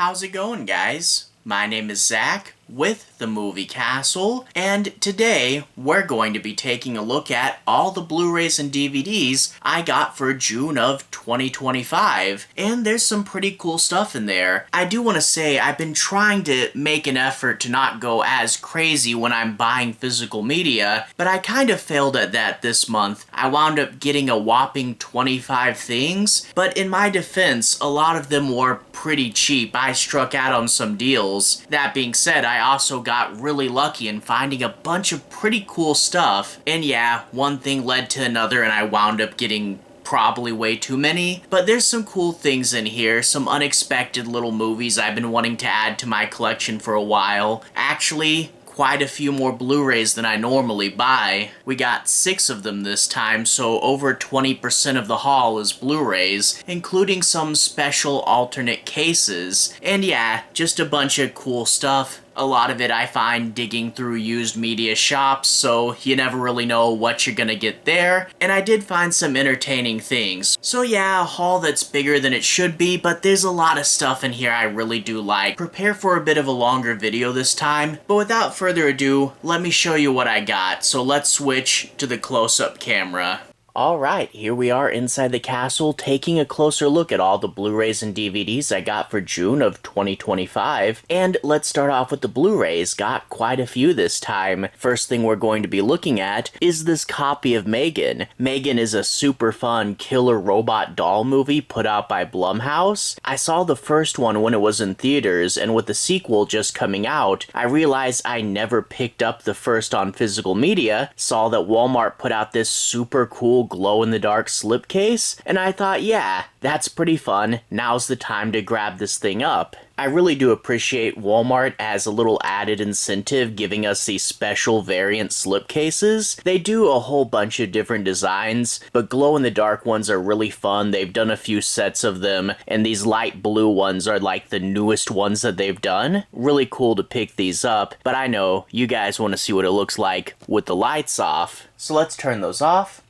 How's it going, guys? My name is Zach with the Movie Castle, and today we're going to be taking a look at all the Blu-rays and DVDs I got for June of 2025, and there's some pretty cool stuff in there. I do want to say I've been trying to make an effort to not go as crazy when I'm buying physical media, but I kind of failed at that this month. I wound up getting a whopping 25 things, but in my defense, a lot of them were pretty cheap. I struck out on some deals. That being said, I also got really lucky in finding a bunch of pretty cool stuff, and yeah, one thing led to another and I wound up getting probably way too many, but there's some cool things in here, some unexpected little movies I've been wanting to add to my collection for a while. Actually, quite a few more Blu-rays than I normally buy. We got 6 of them this time, so over 20% of the haul is Blu-rays, including some special alternate cases. And yeah, just a bunch of cool stuff. A lot of it I find digging through used media shops, so you never really know what you're gonna get there. And I did find some entertaining things. So yeah, a haul that's bigger than it should be, but there's a lot of stuff in here I really do like. Prepare for a bit of a longer video this time, but without further ado, let me show you what I got. So let's switch to the close-up camera. Alright, here we are inside the castle taking a closer look at all the Blu-rays and DVDs I got for June of 2025. And let's start off with the Blu-rays. Got quite a few this time. First thing we're going to be looking at is this copy of M3gan. M3gan is a super fun killer robot doll movie put out by Blumhouse. I saw the first one when it was in theaters, and with the sequel just coming out, I realized I never picked up the first on physical media. Saw that Walmart put out this super cool glow-in-the-dark slipcase, and I thought, yeah, that's pretty fun. Now's the time to grab this thing up. I really do appreciate Walmart as a little added incentive giving us these special variant slipcases. They do a whole bunch of different designs, but glow-in-the-dark ones are really fun. They've done a few sets of them, and these light blue ones are like the newest ones that they've done. Really cool to pick these up, but I know you guys want to see what it looks like with the lights off. So let's turn those off.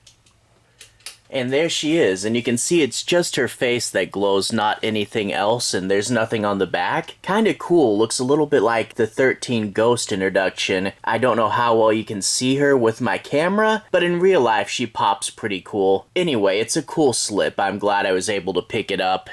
And there she is, and you can see it's just her face that glows, not anything else, and there's nothing on the back. Kinda cool, looks a little bit like the 13 Ghost introduction. I don't know how well you can see her with my camera, but in real life she pops pretty cool. Anyway, it's a cool slip. I'm glad I was able to pick it up.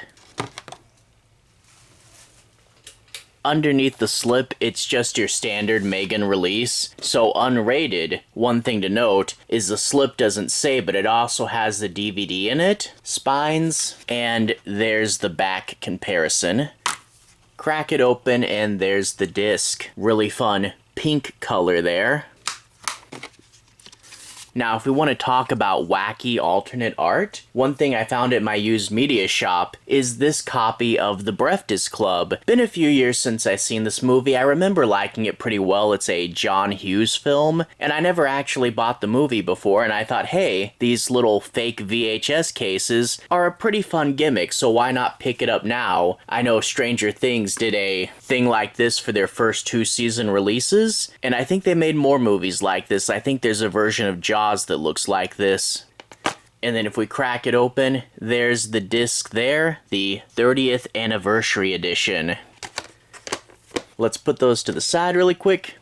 Underneath the slip, it's just your standard M3gan release, so unrated. One thing to note is the slip doesn't say, but it also has the DVD in it, spines, and there's the back comparison. Crack it open and there's the disc. Really fun pink color there. Now, if we want to talk about wacky alternate art, one thing I found at my used media shop is this copy of The Breakfast Club. Been a few years since I've seen this movie. I remember liking it pretty well. It's a John Hughes film, and I never actually bought the movie before, and I thought, hey, these little fake VHS cases are a pretty fun gimmick, so why not pick it up now? I know Stranger Things did a thing like this for their first 2 season releases, and I think they made more movies like this. I think there's a version of Jaws that looks like this. And then if we crack it open, there's the disc there, the 30th anniversary edition. Let's put those to the side really quick.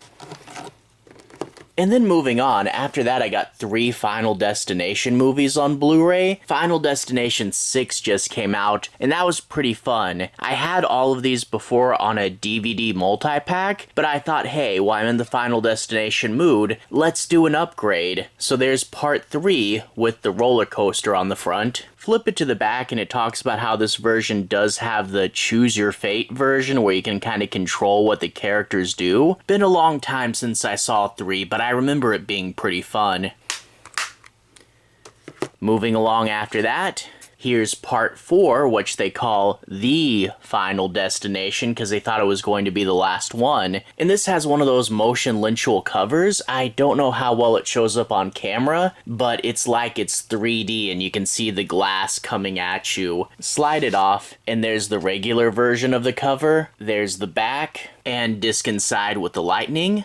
And then moving on, after that I got 3 Final Destination movies on Blu-ray. Final Destination 6 just came out, and that was pretty fun. I had all of these before on a DVD multi-pack, but I thought, hey, while I'm in the Final Destination mood, let's do an upgrade. So there's part 3 with the roller coaster on the front. Flip it to the back and it talks about how this version does have the choose your fate version where you can kind of control what the characters do. Been a long time since I saw 3, but I remember it being pretty fun. Moving along after that, here's part 4, which they call The Final Destination because they thought it was going to be the last one. And this has one of those motion lingual covers. I don't know how well it shows up on camera, but it's like it's 3D and you can see the glass coming at you. Slide it off, and there's the regular version of the cover. There's the back, and disc inside with the lightning.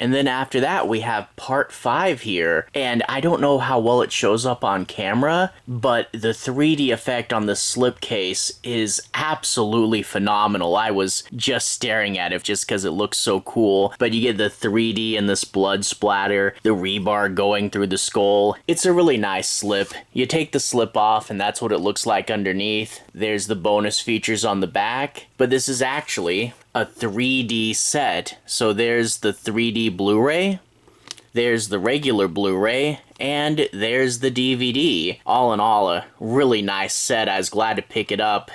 And then after that, we have part 5 here. And I don't know how well it shows up on camera, but the 3D effect on the slipcase is absolutely phenomenal. I was just staring at it just because it looks so cool. But you get the 3D and this blood splatter, the rebar going through the skull. It's a really nice slip. You take the slip off and that's what it looks like underneath. There's the bonus features on the back. But this is actually a 3D set. So there's the 3D Blu-ray, there's the regular Blu-ray, and there's the DVD. All in all, a really nice set. I was glad to pick it up.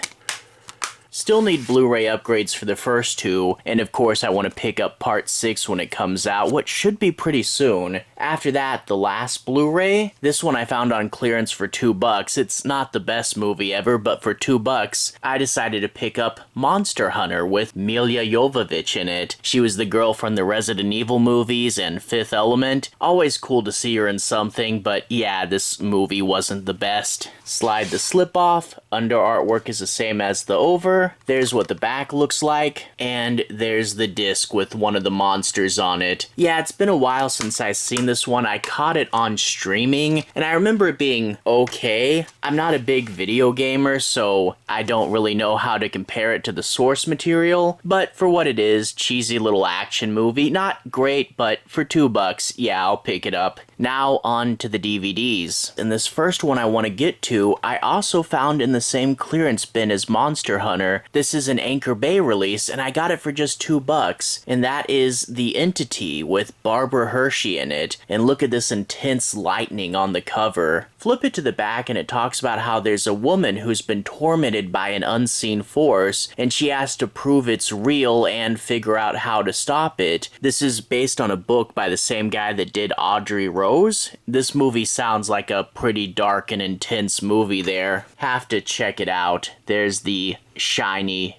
Still need Blu-ray upgrades for the first 2, and of course I want to pick up part 6 when it comes out, which should be pretty soon. After that, the last Blu-ray. This one I found on clearance for $2. It's not the best movie ever, but for $2, I decided to pick up Monster Hunter with Milla Jovovich in it. She was the girl from the Resident Evil movies and Fifth Element. Always cool to see her in something, but yeah, this movie wasn't the best. Slide the slip off. Under artwork is the same as the over. There's what the back looks like, and there's the disc with one of the monsters on it. Yeah, it's been a while since I've seen this one. I caught it on streaming, and I remember it being okay. I'm not a big video gamer, so I don't really know how to compare it to the source material, but for what it is, cheesy little action movie. Not great, but for $2, yeah, I'll pick it up. Now on to the DVDs. And this first one I want to get to, I also found in the same clearance bin as Monster Hunter. This is an Anchor Bay release, and I got it for just $2, and that is The Entity with Barbara Hershey in it. And look at this intense lightning on the cover. Flip it to the back and it talks about how there's a woman who's been tormented by an unseen force, and she has to prove it's real and figure out how to stop it. This is based on a book by the same guy that did Audrey Rose. This movie sounds like a pretty dark and intense movie there. Have to check it out. There's the shiny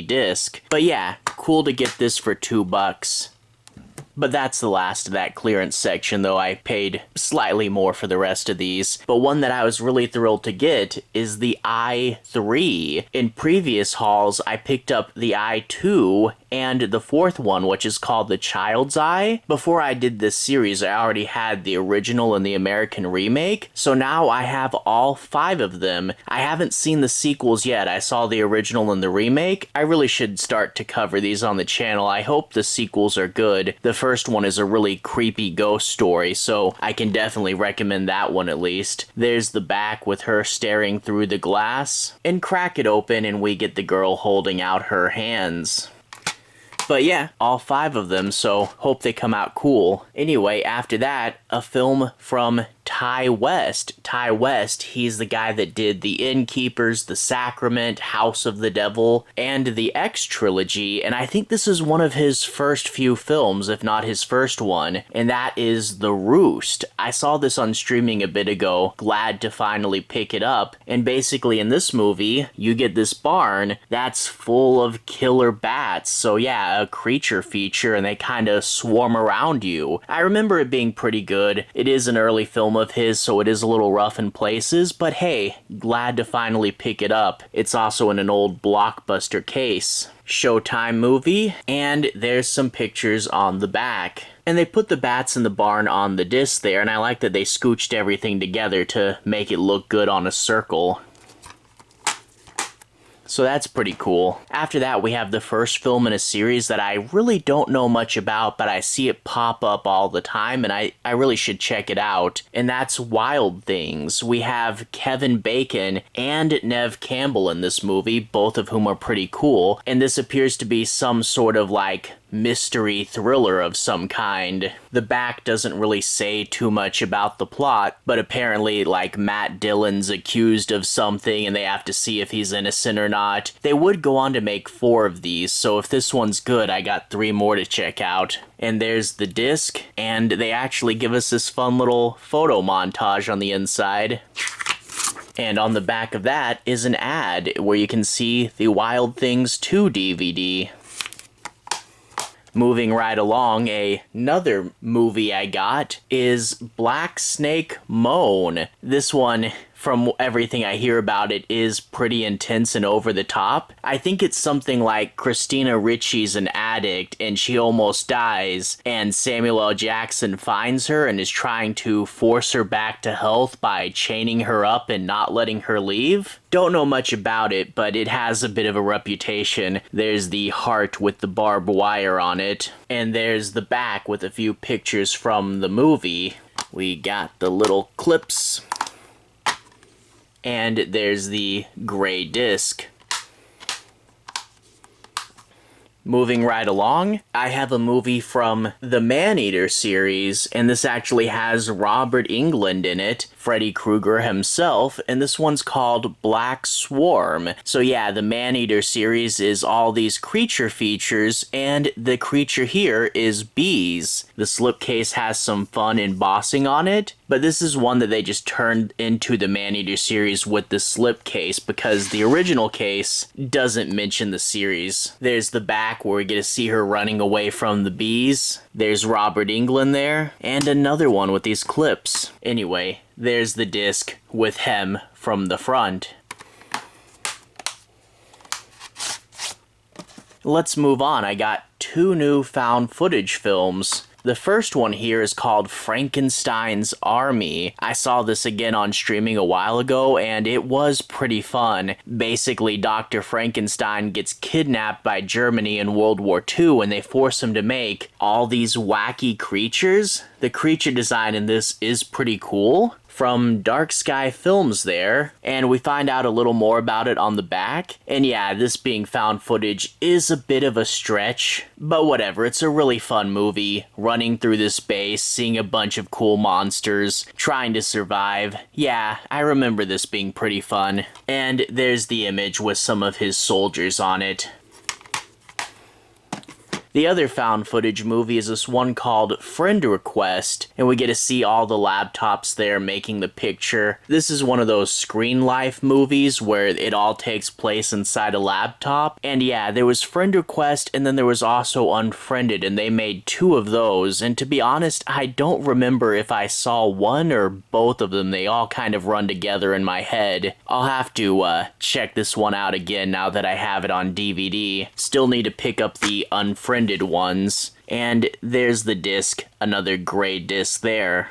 disc. But yeah, cool to get this for $2. But that's the last of that clearance section, though I paid slightly more for the rest of these. But one that I was really thrilled to get is the i3. In previous hauls, I picked up the i2 and the 4th one, which is called the Child's Eye. Before I did this series, I already had the original and the American remake, so now I have all 5 of them. I haven't seen the sequels yet. I saw the original and the remake. I really should start to cover these on the channel. I hope the sequels are good. The first one is a really creepy ghost story, so I can definitely recommend that one at least. There's the back with her staring through the glass, and crack it open and we get the girl holding out her hands. But yeah, all 5 of them, so hope they come out cool. Anyway, after that, a film from Ty West. Ty West, he's the guy that did The Innkeepers, The Sacrament, House of the Devil, and the X trilogy, and I think this is one of his first few films, if not his first one, and that is The Roost. I saw this on streaming a bit ago, glad to finally pick it up, and basically in this movie, you get this barn that's full of killer bats, so yeah, a creature feature, and they kinda swarm around you. I remember it being pretty good. It is an early film of his, so it is a little rough in places, but hey, glad to finally pick it up. It's also in an old Blockbuster case. Showtime movie, and there's some pictures on the back. And they put the bats in the barn on the disc there, and I like that they scooched everything together to make it look good on a circle. So that's pretty cool. After that, we have the first film in a series that I really don't know much about, but I see it pop up all the time, and I really should check it out. And that's Wild Things. We have Kevin Bacon and Neve Campbell in this movie, both of whom are pretty cool. And this appears to be some sort of like mystery thriller of some kind. The back doesn't really say too much about the plot, but apparently like Matt Dillon's accused of something and they have to see if he's innocent or not. They would go on to make 4 of these, so if this one's good, I got 3 more to check out. And there's the disc, and they actually give us this fun little photo montage on the inside. And on the back of that is an ad where you can see the Wild Things 2 DVD. Moving right along, another movie I got is Black Snake Moan. This one, from everything I hear about it, is pretty intense and over the top. I think it's something like Christina Ricci's an addict and she almost dies, and Samuel L. Jackson finds her and is trying to force her back to health by chaining her up and not letting her leave. Don't know much about it, but it has a bit of a reputation. There's the heart with the barbed wire on it, and there's the back with a few pictures from the movie. We got the little clips, and there's the gray disc. Moving right along, I have a movie from the Maneater series, and this actually has Robert Englund in it, Freddy Krueger himself, and this one's called Black Swarm. So yeah, the Maneater series is all these creature features, and the creature here is bees. The slipcase has some fun embossing on it, but this is one that they just turned into the Maneater series with the slipcase because the original case doesn't mention the series. There's the back where we get to see her running away from the bees. There's Robert Englund there, and another one with these clips. Anyway, there's the disc with him from the front. Let's move on. I got 2 new found footage films. The first one here is called Frankenstein's Army. I saw this again on streaming a while ago, and it was pretty fun. Basically, Dr. Frankenstein gets kidnapped by Germany in World War II, and they force him to make all these wacky creatures. The creature design in this is pretty cool. From Dark Sky Films there, and we find out a little more about it on the back. And yeah, this being found footage is a bit of a stretch, but whatever, it's a really fun movie, running through this base, seeing a bunch of cool monsters, trying to survive. Yeah, I remember this being pretty fun. And there's the image with some of his soldiers on it. The other found footage movie is this one called Friend Request, and we get to see all the laptops there making the picture. This is one of those Screen Life movies where it all takes place inside a laptop. And yeah, there was Friend Request, and then there was also Unfriended, and they made 2 of those. And to be honest, I don't remember if I saw one or both of them. They all kind of run together in my head. I'll have to check this one out again now that I have it on DVD. Still need to pick up the Unfriended ones, and there's the disc, another gray disc there.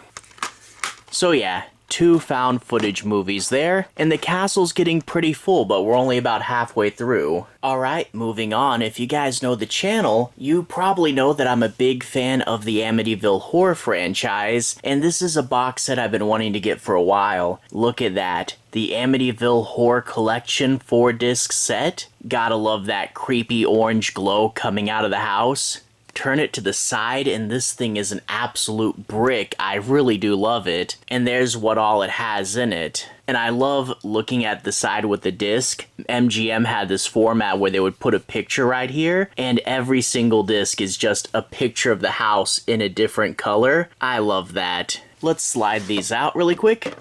So yeah, 2 found footage movies there, and the castle's getting pretty full, but we're only about halfway through. Alright, moving on. If you guys know the channel, you probably know that I'm a big fan of the Amityville Horror franchise, and this is a box set I've been wanting to get for a while. Look at that. The Amityville Horror Collection 4-disc set. Gotta love that creepy orange glow coming out of the house. Turn it to the side, and this thing is an absolute brick. I really do love it. And there's what all it has in it. And I love looking at the side with the disc. MGM had this format where they would put a picture right here, and every single disc is just a picture of the house in a different color. I love that. Let's slide these out really quick.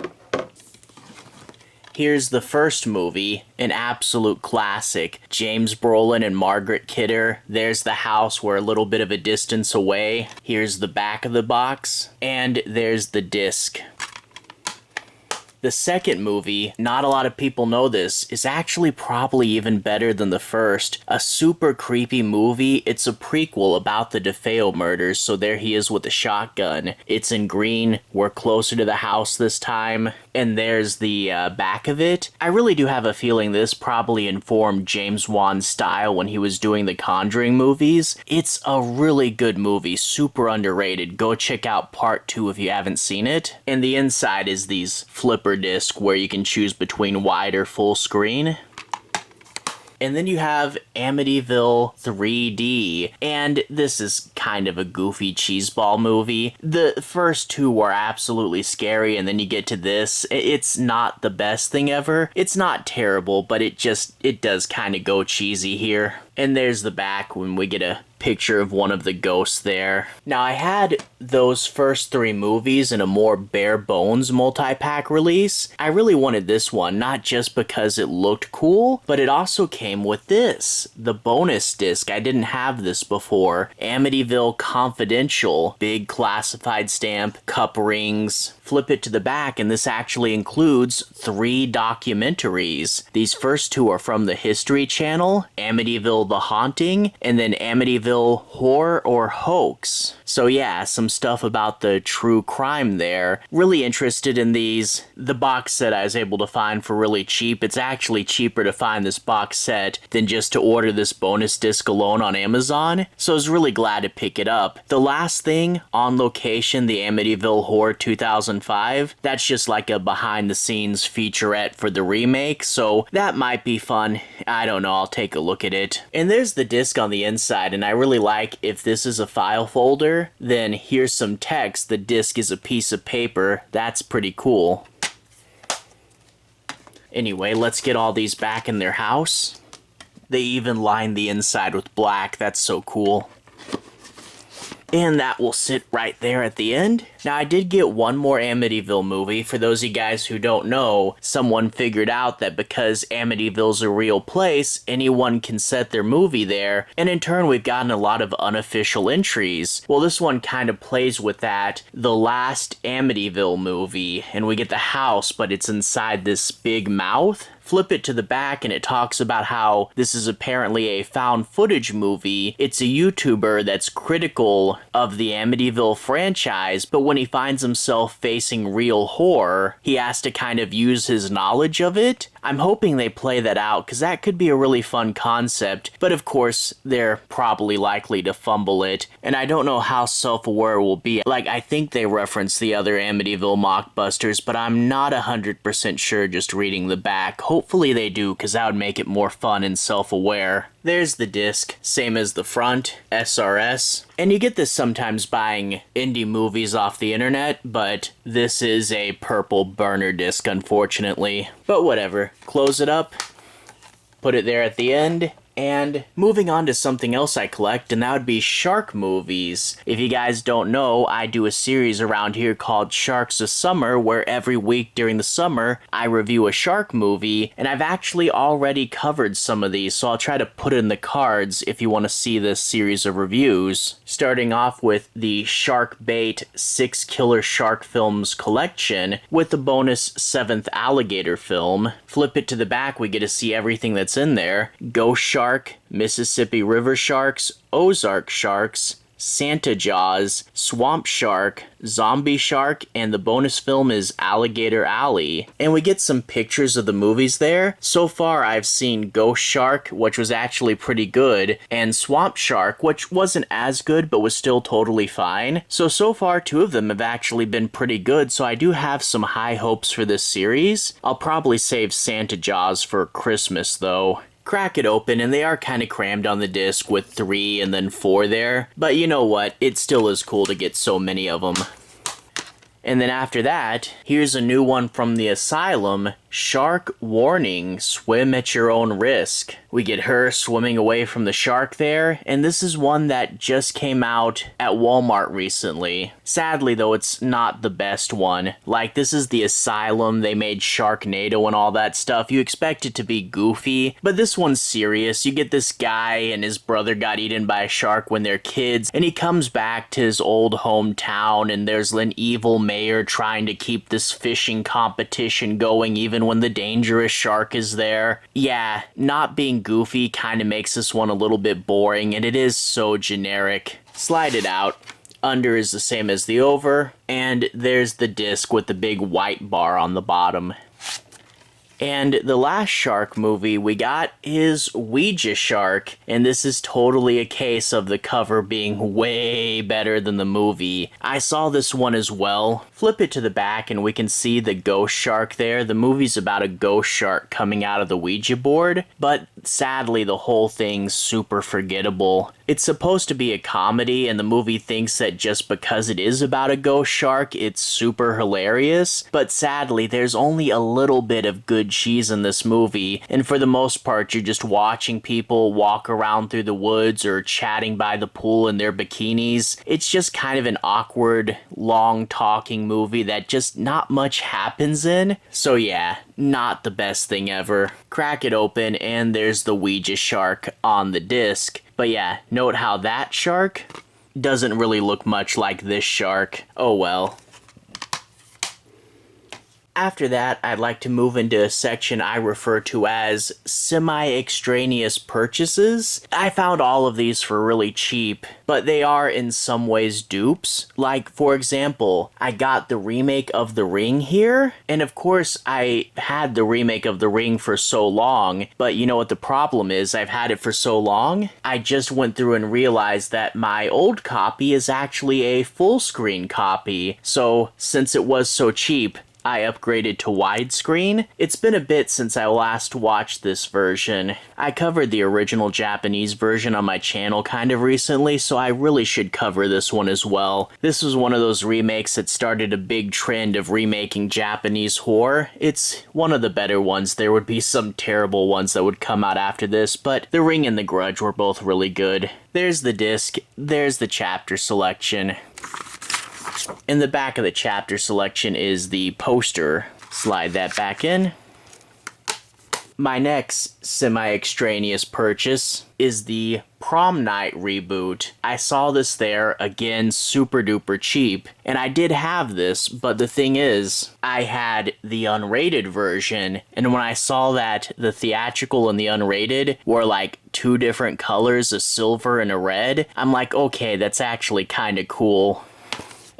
Here's the first movie, an absolute classic. James Brolin and Margaret Kidder. There's the house, we're a little bit of a distance away. Here's the back of the box, and there's the disc. The second movie, not a lot of people know this, is actually probably even better than the first. A super creepy movie. It's a prequel about the DeFeo murders, so there he is with a shotgun. It's in green. We're closer to the house this time. And there's the back of it. I really do have a feeling this probably informed James Wan's style when he was doing the Conjuring movies. It's a really good movie, super underrated. Go check out part 2 if you haven't seen it. And the inside is these flipper disc where you can choose between wide or full screen. And then you have Amityville 3D, and this is kind of a goofy cheeseball movie. The first 2 were absolutely scary, and then you get to this. It's not the best thing ever. It's not terrible, but it does kind of go cheesy here. And there's the back when we get a picture of one of the ghosts there. Now, I had those first 3 movies in a more bare bones multi-pack release. I really wanted this one, not just because it looked cool, but it also came with this, the bonus disc. I didn't have this before. Amityville Confidential, big classified stamp, cup rings, Flip it to the back, and this actually includes 3 documentaries. These first 2 are from the History Channel, Amityville The Haunting, and then Amityville Horror or Hoax. So yeah, some stuff about the true crime there. Really interested in these. The box set I was able to find for really cheap. It's actually cheaper to find this box set than just to order this bonus disc alone on Amazon, so I was really glad to pick it up. The last thing, On Location, the Amityville Horror 2005, that's just like a behind-the-scenes featurette for the remake, so that might be fun. I don't know, I'll take a look at it. And there's the disc on the inside, and I really like, if this is a file folder, then here's some text. The disc is a piece of paper. That's pretty cool. Anyway, let's get all these back in their house. They even line the inside with black. That's so cool. And that will sit right there at the end. Now, I did get one more Amityville movie. For those of you guys who don't know, someone figured out that because Amityville's a real place, anyone can set their movie there, and in turn, we've gotten a lot of unofficial entries. Well, this one kind of plays with that. The last Amityville movie, and we get the house, but it's inside this big mouth. Flip it to the back and it talks about how this is apparently a found footage movie. It's a YouTuber that's critical of the Amityville franchise, but when he finds himself facing real horror, he has to kind of use his knowledge of it. I'm hoping they play that out, because that could be a really fun concept, but of course, they're probably likely to fumble it, and I don't know how self-aware it will be. Like, I think they reference the other Amityville mockbusters, but I'm not 100% sure just reading the back. Hopefully they do, because that would make it more fun and self-aware. There's the disc, same as the front, SRS. And you get this sometimes buying indie movies off the internet, but this is a purple burner disc, unfortunately. But whatever, close it up, put it there at the end, and moving on to something else I collect, and that would be shark movies. If you guys don't know, I do a series around here called Sharks of Summer, where every week during the summer, I review a shark movie, and I've actually already covered some of these, so I'll try to put it in the cards if you want to see this series of reviews. Starting off with the Shark Bait 6 Killer Shark Films collection, with the bonus 7th Alligator film. Flip it to the back, we get to see everything that's in there. Ghost Shark, Mississippi River Sharks, Ozark Sharks, Santa Jaws, Swamp Shark, Zombie Shark, and the bonus film is Alligator Alley. And we get some pictures of the movies there. So far, I've seen Ghost Shark, which was actually pretty good, and Swamp Shark, which wasn't as good, but was still totally fine. So far, 2 of them have actually been pretty good, so I do have some high hopes for this series. I'll probably save Santa Jaws for Christmas, though. Crack it open, and they are kind of crammed on the disc with 3 and then 4 there. But you know what? It still is cool to get so many of them. And then after that, here's a new one from the Asylum, Shark Warning, Swim at Your Own Risk. We get her swimming away from the shark there, and this is one that just came out at Walmart recently. Sadly though, it's not the best one. Like, this is the Asylum, they made Sharknado and all that stuff. You expect it to be goofy, but this one's serious. You get this guy and his brother got eaten by a shark when they're kids, and he comes back to his old hometown, and there's an evil mayor trying to keep this fishing competition going even when the dangerous shark is there. Yeah, not being goofy kind of makes this one a little bit boring, and it is so generic. Slide it out. Under is the same as the over, and there's the disc with the big white bar on the bottom. And the last shark movie we got is Ouija Shark, and this is totally a case of the cover being way better than the movie. I saw this one as well. Flip it to the back and we can see the ghost shark there. The movie's about a ghost shark coming out of the Ouija board, but sadly the whole thing's super forgettable. It's supposed to be a comedy, and the movie thinks that just because it is about a ghost shark, it's super hilarious, but sadly there's only a little bit of good cheese in this movie, and for the most part you're just watching people walk around through the woods or chatting by the pool in their bikinis. It's just kind of an awkward, long talking movie that just not much happens in, so yeah, not the best thing ever. Crack it open and there's the Ouija Shark on the disc. But yeah, note how that shark doesn't really look much like this shark. Oh well. After that, I'd like to move into a section I refer to as semi-extraneous purchases. I found all of these for really cheap, but they are in some ways dupes. Like, for example, I got the remake of The Ring here, and of course I had the remake of The Ring for so long, but you know what the problem is? I've had it for so long, I just went through and realized that my old copy is actually a full screen copy, so since it was so cheap, I upgraded to widescreen. It's been a bit since I last watched this version. I covered the original Japanese version on my channel kind of recently, so I really should cover this one as well. This was one of those remakes that started a big trend of remaking Japanese horror. It's one of the better ones. There would be some terrible ones that would come out after this, but The Ring and The Grudge were both really good. There's the disc, there's the chapter selection. In the back of the chapter selection is the poster. Slide that back in. My next semi-extraneous purchase is the Prom Night reboot. I saw this there, again, super duper cheap, and I did have this, but the thing is, I had the unrated version, and when I saw that the theatrical and the unrated were like two different colors, a silver and a red, I'm like, okay, that's actually kinda cool.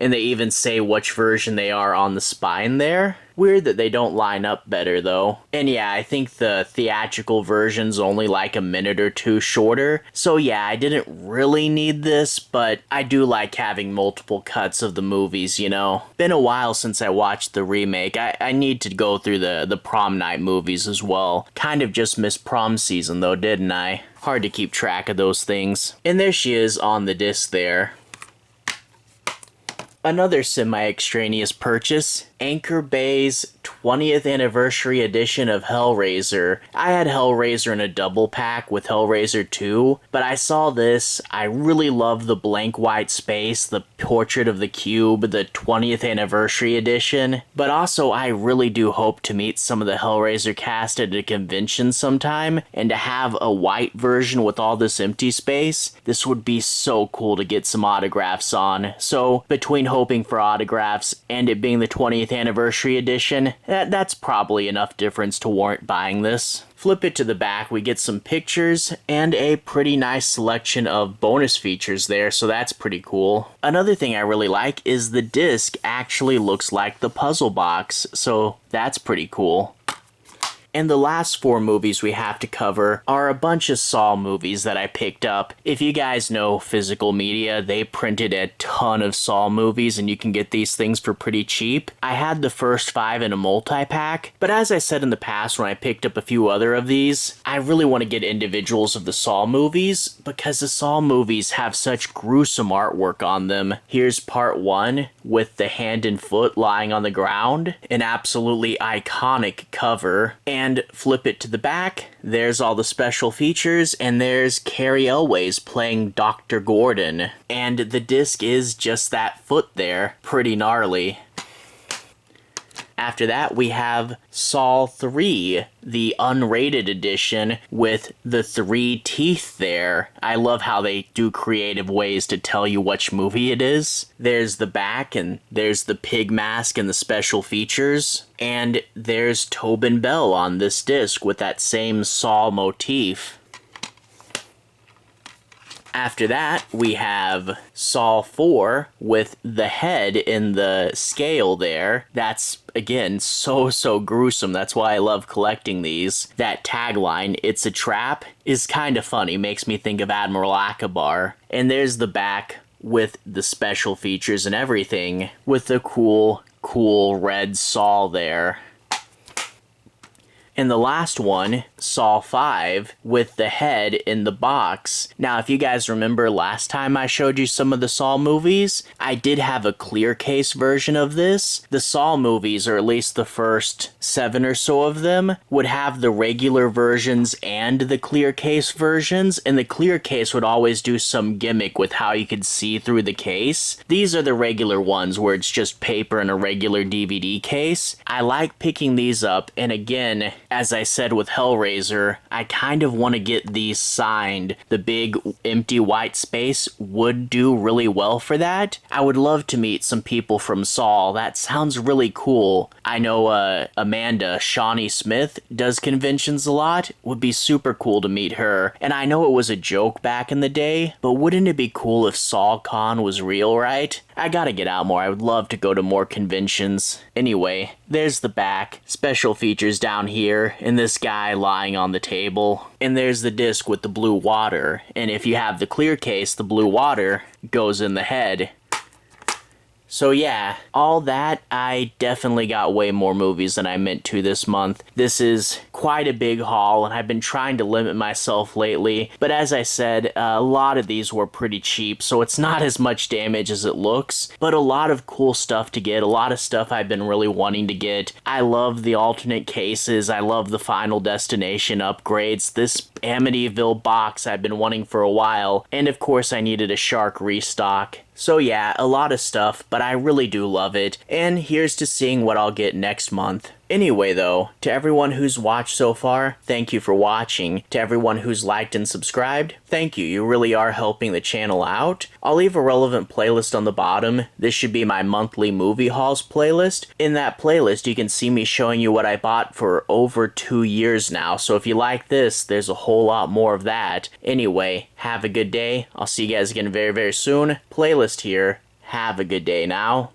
And they even say which version they are on the spine there. Weird that they don't line up better though. And yeah, I think the theatrical version's only like a minute or two shorter. So yeah, I didn't really need this, but I do like having multiple cuts of the movies, you know. Been a while since I watched the remake. I need to go through the Prom Night movies as well. Kind of just missed prom season though, didn't I? Hard to keep track of those things. And there she is on the disc there. Another semi-extraneous purchase, Anchor Bay's 20th anniversary edition of Hellraiser. I had Hellraiser in a double pack with Hellraiser 2, but I saw this. I really love the blank white space, the portrait of the cube, the 20th anniversary edition, but also I really do hope to meet some of the Hellraiser cast at a convention sometime, and to have a white version with all this empty space. This would be so cool to get some autographs on. So between hoping for autographs and it being the 20th anniversary edition, that's probably enough difference to warrant buying this. Flip it to the back, we get some pictures and a pretty nice selection of bonus features there, so that's pretty cool. Another thing I really like is the disc actually looks like the puzzle box, so that's pretty cool. And the last four movies we have to cover are a bunch of Saw movies that I picked up. If you guys know Physical Media, they printed a ton of Saw movies and you can get these things for pretty cheap. I had the first 5 in a multi-pack, but as I said in the past when I picked up a few other of these, I really want to get individuals of the Saw movies because the Saw movies have such gruesome artwork on them. Here's part 1 with the hand and foot lying on the ground, an absolutely iconic cover. And flip it to the back, there's all the special features, and there's Carrie Elways playing Dr. Gordon. And the disc is just that foot there, pretty gnarly. After that, we have Saw 3, the unrated edition with the 3 teeth there. I love how they do creative ways to tell you which movie it is. There's the back, and there's the pig mask and the special features. And there's Tobin Bell on this disc with that same Saw motif. After that, we have Saw 4 with the head in the scale there. That's, again, so gruesome. That's why I love collecting these. That tagline, "It's a trap," is kind of funny. Makes me think of Admiral Akbar. And there's the back with the special features and everything, with the cool red Saw there. And the last one, Saw 5, with the head in the box. Now, if you guys remember last time I showed you some of the Saw movies, I did have a clear case version of this. The Saw movies, or at least the first 7 or so of them, would have the regular versions and the clear case versions, and the clear case would always do some gimmick with how you could see through the case. These are the regular ones where it's just paper and a regular DVD case. I like picking these up, and again, as I said with Hellraiser, Hellraiser. I kind of want to get these signed. The big empty white space would do really well for that. I would love to meet some people from Saw. That sounds really cool. I know Amanda, Shawnee Smith, does conventions a lot. Would be super cool to meet her. And I know it was a joke back in the day, but wouldn't it be cool if SawCon was real, right? I gotta get out more. I would love to go to more conventions. Anyway, there's the back. Special features down here, and this guy lying on the table. And there's the disc with the blue water. And if you have the clear case, the blue water goes in the head. So yeah, all that, I definitely got way more movies than I meant to this month. This is quite a big haul, and I've been trying to limit myself lately. But as I said, a lot of these were pretty cheap, so it's not as much damage as it looks. But a lot of cool stuff to get, a lot of stuff I've been really wanting to get. I love the alternate cases, I love the Final Destination upgrades. This Amityville box I've been wanting for a while. And of course I needed a Shark restock. So yeah, a lot of stuff, but I really do love it, and here's to seeing what I'll get next month. Anyway though, to everyone who's watched so far, thank you for watching. To everyone who's liked and subscribed, thank you, you really are helping the channel out. I'll leave a relevant playlist on the bottom. This should be my monthly movie hauls playlist. In that playlist, you can see me showing you what I bought for over 2 years now, so if you like this, there's a whole lot more of that. Anyway, have a good day. I'll see you guys again very, very soon. Playlist here. Have a good day now.